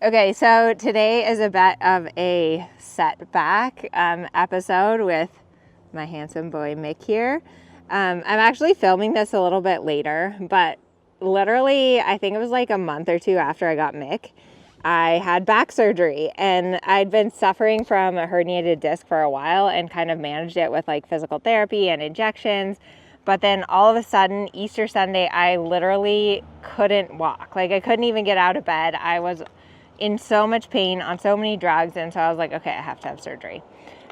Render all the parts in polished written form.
Okay, so today is a bit of a setback episode with my handsome boy Mick here. I'm actually filming this a little bit later, but literally I think it was like a month or two after I got Mick, I had back surgery, and I'd been suffering from a herniated disc for a while and kind of managed it with like physical therapy and injections. But then all of a sudden, Easter Sunday, I literally couldn't walk. Like I couldn't even get out of bed. I was in so much pain on so many drugs. And so I was like, okay, I have to have surgery.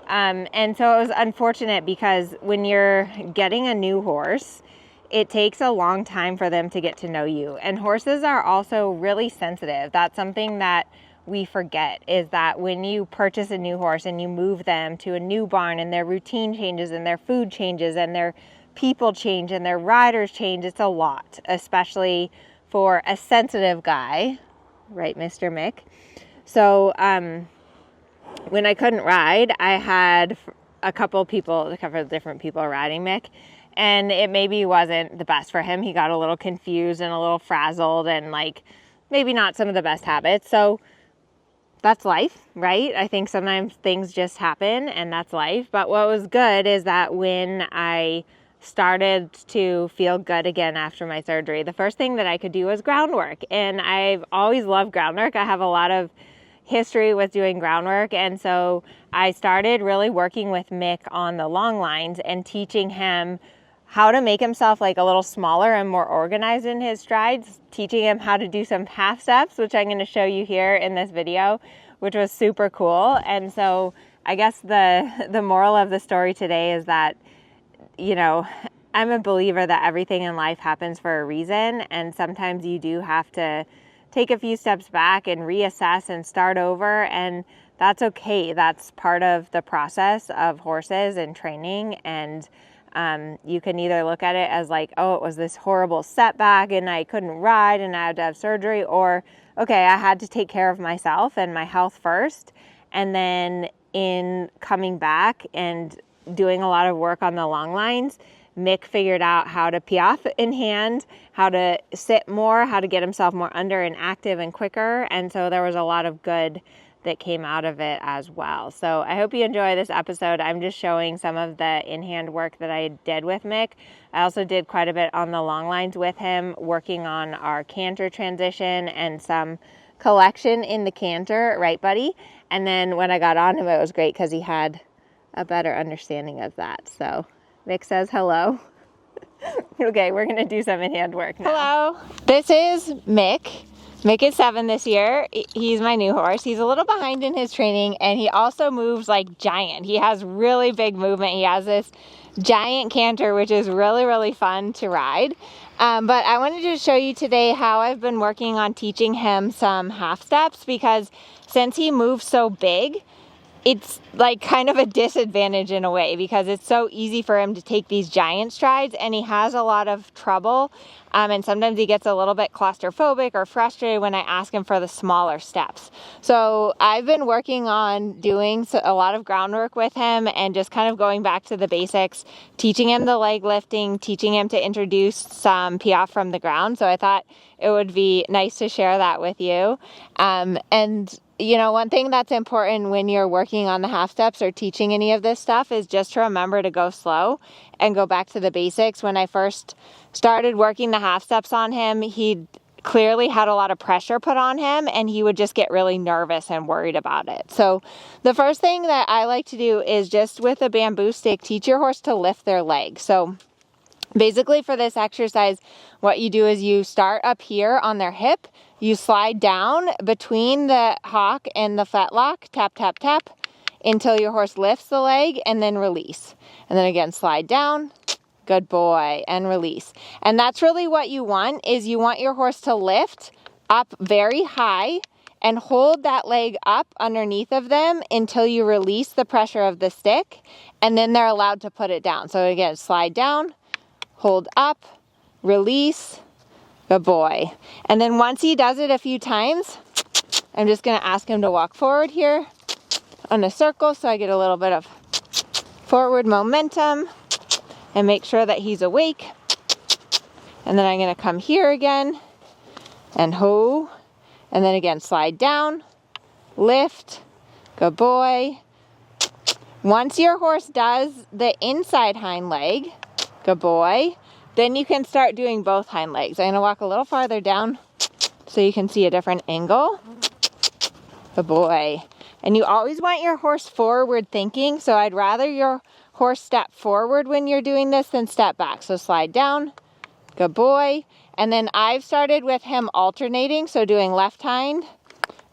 And so it was unfortunate because when you're getting a new horse, it takes a long time for them to get to know you. And horses are also really sensitive. That's something that we forget, is that when you purchase a new horse and you move them to a new barn and their routine changes and their food changes and their people change and their riders change, it's a lot, especially for a sensitive guy, right, Mr. Mick? So when I couldn't ride, I had a couple different people riding Mick, and it maybe wasn't the best for him. He got a little confused and a little frazzled and like maybe not some of the best habits. So that's life, right? I think sometimes things just happen and that's life. But what was good is that when I started to feel good again after my surgery, the first thing that I could do was groundwork. And I've always loved groundwork. I have a lot of history with doing groundwork. And so I started really working with Mick on the long lines and teaching him how to make himself like a little smaller and more organized in his strides, teaching him how to do some half steps, which I'm going to show you here in this video, which was super cool. And so I guess the moral of the story today is that, you know, I'm a believer that everything in life happens for a reason, and sometimes you do have to take a few steps back and reassess and start over, and that's okay. That's part of the process of horses and training. And you can either look at it as like, oh, it was this horrible setback and I couldn't ride and I had to have surgery, or okay, I had to take care of myself and my health first, and then in coming back and doing a lot of work on the long lines, Mick figured out how to Piaffe in hand, how to sit more, how to get himself more under and active and quicker. And so there was a lot of good that came out of it as well. So I hope you enjoy this episode. I'm just showing some of the in-hand work that I did with Mick. I also did quite a bit on the long lines with him, working on our canter transition and some collection in the canter, right, buddy? And then when I got on him, it was great because he had a better understanding of that. So Mick says hello. Okay, we're gonna do some in-hand work now. Hello, this is Mick. Mick is 7 this year. He's my new horse. He's a little behind in his training, and he also moves like giant. He has really big movement. He has this giant canter, which is really, really fun to ride. But I wanted to show you today how I've been working on teaching him some half steps, because since he moves so big, it's like kind of a disadvantage in a way, because it's so easy for him to take these giant strides, and he has a lot of trouble. And sometimes he gets a little bit claustrophobic or frustrated when I ask him for the smaller steps. So I've been working on doing a lot of groundwork with him and just kind of going back to the basics, teaching him the leg lifting, teaching him to introduce some Piaffe from the ground. So I thought it would be nice to share that with you. And you know, one thing that's important when you're working on the half steps or teaching any of this stuff is just to remember to go slow and go back to the basics. When I first started working the half steps on him, he clearly had a lot of pressure put on him, and he would just get really nervous and worried about it. So the first thing that I like to do is just with a bamboo stick, teach your horse to lift their leg. So basically for this exercise, what you do is you start up here on their hip, you slide down between the hock and the fetlock, tap, tap, tap, until your horse lifts the leg, and then release. And then again, slide down, good boy, and release. And that's really what you want, is you want your horse to lift up very high and hold that leg up underneath of them until you release the pressure of the stick, and then they're allowed to put it down. So again, slide down, hold up, release, good boy. And then once he does it a few times, I'm just going to ask him to walk forward here on a circle so I get a little bit of forward momentum and make sure that he's awake. And then I'm going to come here again and ho, And then again, slide down, lift, good boy. Once your horse does the inside hind leg, good boy, then you can start doing both hind legs. I'm gonna walk a little farther down so you can see a different angle. Good boy. And you always want your horse forward thinking, so I'd rather your horse step forward when you're doing this than step back. So slide down, good boy. And then I've started with him alternating, so doing left hind,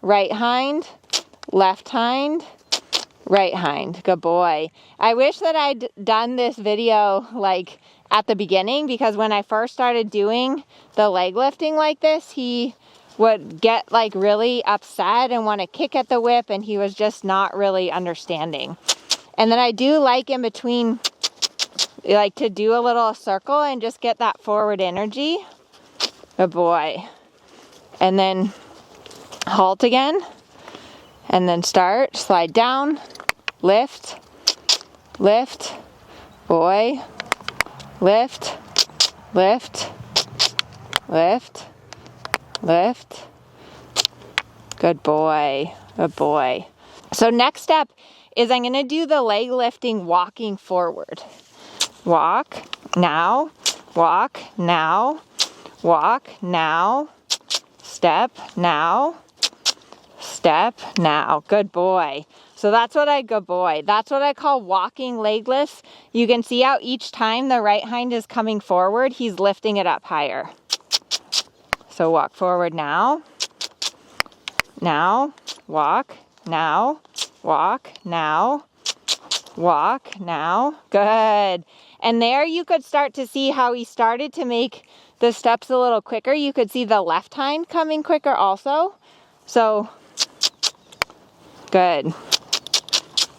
right hind, left hind, right hind. Good boy. I wish that I'd done this video like at the beginning, because when I first started doing the leg lifting like this, he would get like really upset and want to kick at the whip, and he was just not really understanding. And then I do like in between, like to do a little circle and just get that forward energy. Good boy. And then halt again. And then start, slide down, lift, lift, boy, lift, lift, lift, lift. Good boy, good boy. So next step is I'm gonna do the leg lifting walking forward. Walk, now, walk, now, walk, now, step, now, step, now. Good boy. So that's what good boy. That's what I call walking leg lifts. You can see how each time the right hind is coming forward, he's lifting it up higher. So walk forward now, walk, now, walk, now, walk, now. Good. And there you could start to see how he started to make the steps a little quicker. You could see the left hind coming quicker also. So, good.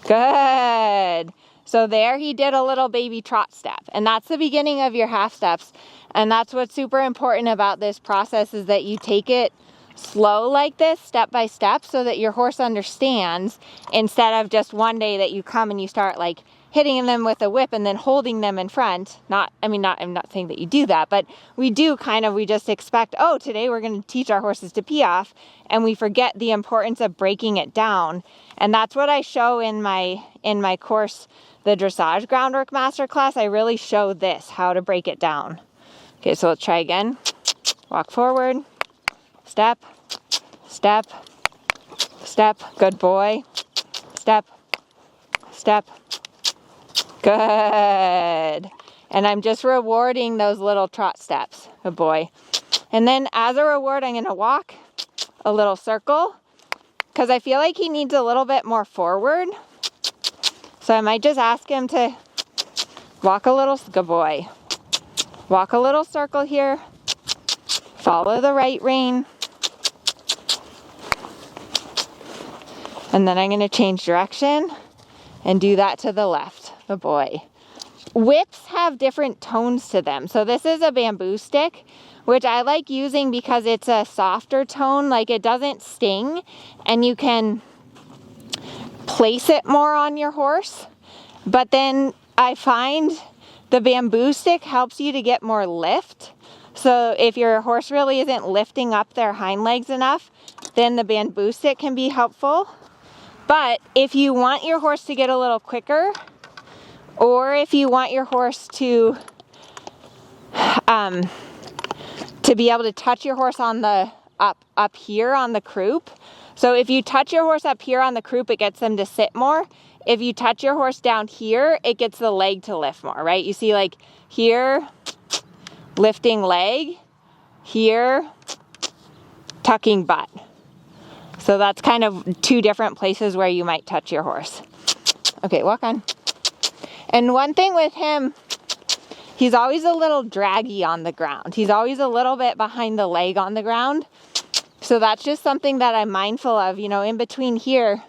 Good. So there he did a little baby trot step, and that's the beginning of your half steps. And that's what's super important about this process, is that you take it slow like this, step by step, so that your horse understands, instead of just one day that you come and you start like hitting them with a whip and then holding them in front. I'm not saying that you do that, but we just expect, oh, today we're going to teach our horses to Piaffe, and we forget the importance of breaking it down. And that's what I show in my course, the Dressage Groundwork Masterclass. I really show this, how to break it down. Okay, so let's try again. Walk forward, step, step, step, good boy, step, step, good. And I'm just rewarding those little trot steps, good boy. And then as a reward, I'm gonna walk a little circle, because I feel like he needs a little bit more forward. So I might just ask him to walk a little, good boy. Walk a little circle here, follow the right rein, and then I'm going to change direction and do that to the left, good boy. Whips have different tones to them. So this is a bamboo stick, which I like using because it's a softer tone, like it doesn't sting, and you can place it more on your horse. But then I find the bamboo stick helps you to get more lift. So if your horse really isn't lifting up their hind legs enough, then the bamboo stick can be helpful. But if you want your horse to get a little quicker, or if you want your horse to be able to touch your horse on the up here on the croup. So if you touch your horse up here on the croup, it gets them to sit more. If you touch your horse down here, it gets the leg to lift more, right? You see, like here, lifting leg, here, tucking butt. So that's kind of two different places where you might touch your horse. Okay, walk on. And one thing with him, he's always a little draggy on the ground. He's always a little bit behind the leg on the ground. So that's just something that I'm mindful of, in between here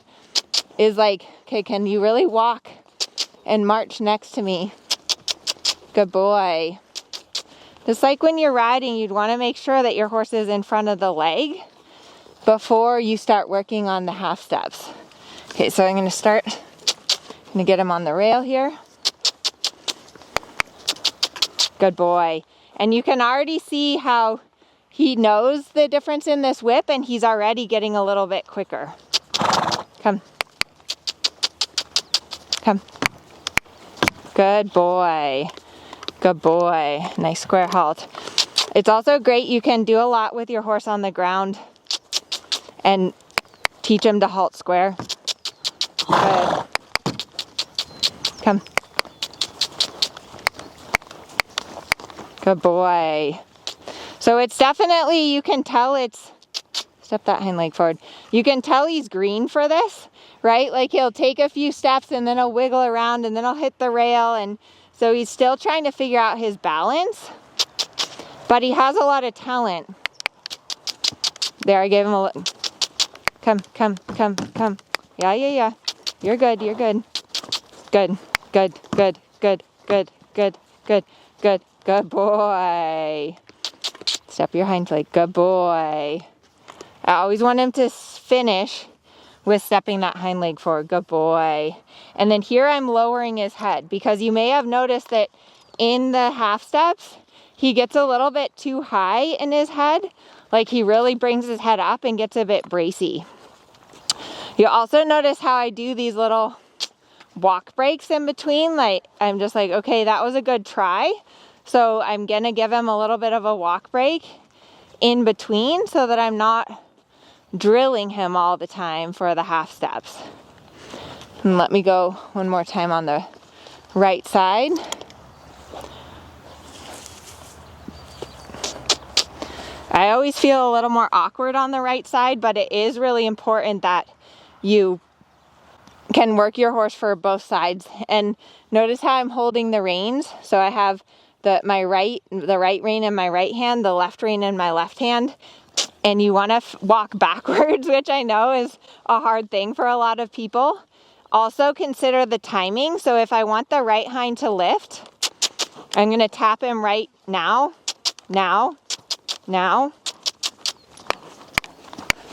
is like, okay, can you really walk and march next to me? Good boy. Just like when you're riding, you'd want to make sure that your horse is in front of the leg before you start working on the half steps. Okay, so I'm going to get him on the rail here. Good boy. And you can already see how he knows the difference in this whip, and he's already getting a little bit quicker. Come. Come. Good boy. Good boy. Nice square halt. It's also great, you can do a lot with your horse on the ground and teach him to halt square. Good. Come. Good boy. So it's definitely, you can tell it's, step that hind leg forward. You can tell he's green for this, right? Like he'll take a few steps and then he'll wiggle around and then he'll hit the rail. And so he's still trying to figure out his balance, but he has a lot of talent. There, I gave him a look. Come, come, come, come. Yeah, yeah, yeah. You're good, you're good. Good, good, good, good, good, good, good, good, good boy. Step your hind leg, good boy. I always want him to finish with stepping that hind leg forward, good boy. And then here I'm lowering his head, because you may have noticed that in the half steps, he gets a little bit too high in his head. Like he really brings his head up and gets a bit bracy. You also notice how I do these little walk breaks in between. Like I'm just like, okay, that was a good try. So I'm gonna give him a little bit of a walk break in between so that I'm not drilling him all the time for the half steps. And let me go one more time on the right side. I always feel a little more awkward on the right side, but it is really important that you can work your horse for both sides. And notice how I'm holding the reins. So I have the right rein in my right hand, the left rein in my left hand. And you want to walk backwards, which I know is a hard thing for a lot of people. Also consider the timing. So if I want the right hind to lift, I'm going to tap him right now, now, now.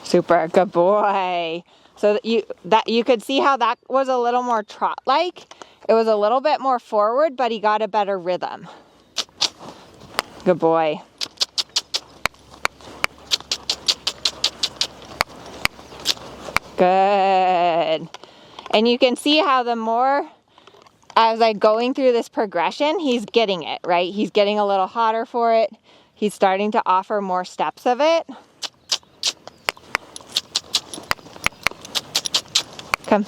Super, good boy. So that you could see how that was a little more trot-like. It was a little bit more forward, but he got a better rhythm. Good boy. Good. And you can see how the more, as I'm going through this progression, he's getting it, right? He's getting a little hotter for it. He's starting to offer more steps of it. Come.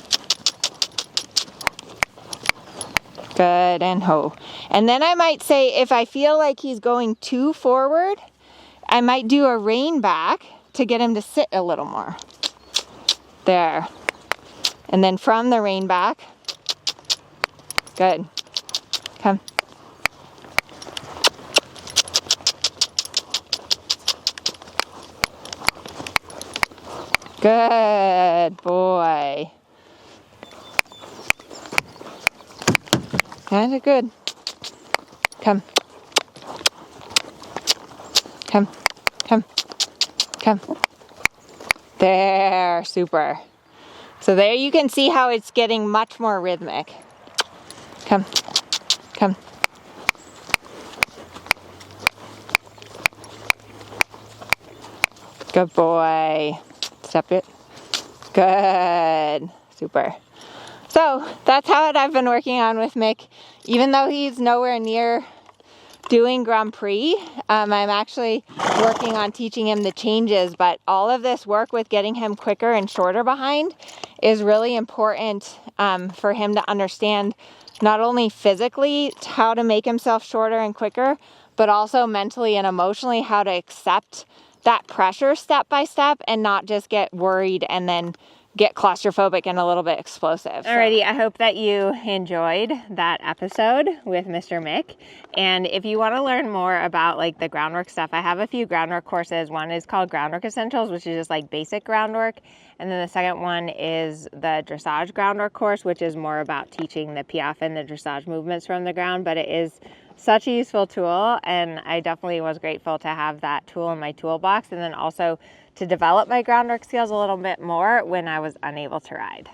Good, and ho. And then I might say, if I feel like he's going too forward, I might do a rein back to get him to sit a little more. There. And then from the rein back. Good. Come. Good boy. Kind of good. Come. Come. Come. Come. There, super. So there you can see how it's getting much more rhythmic. Come. Come. Good boy. Step it. Good. Super. So that's how I've been working on with Mick. Even though he's nowhere near doing Grand Prix, I'm actually working on teaching him the changes, but all of this work with getting him quicker and shorter behind is really important for him to understand not only physically how to make himself shorter and quicker, but also mentally and emotionally how to accept that pressure step by step and not just get worried and then get claustrophobic and a little bit explosive. Alrighty, I hope that you enjoyed that episode with Mr. Mick. And if you want to learn more about like the groundwork stuff, I have a few groundwork courses. One is called Groundwork Essentials, which is just like basic groundwork. And then the second one is the Dressage groundwork course, which is more about teaching the Piaffe and the Dressage movements from the ground. But it is such a useful tool, and I definitely was grateful to have that tool in my toolbox, and then also to develop my groundwork skills a little bit more when I was unable to ride.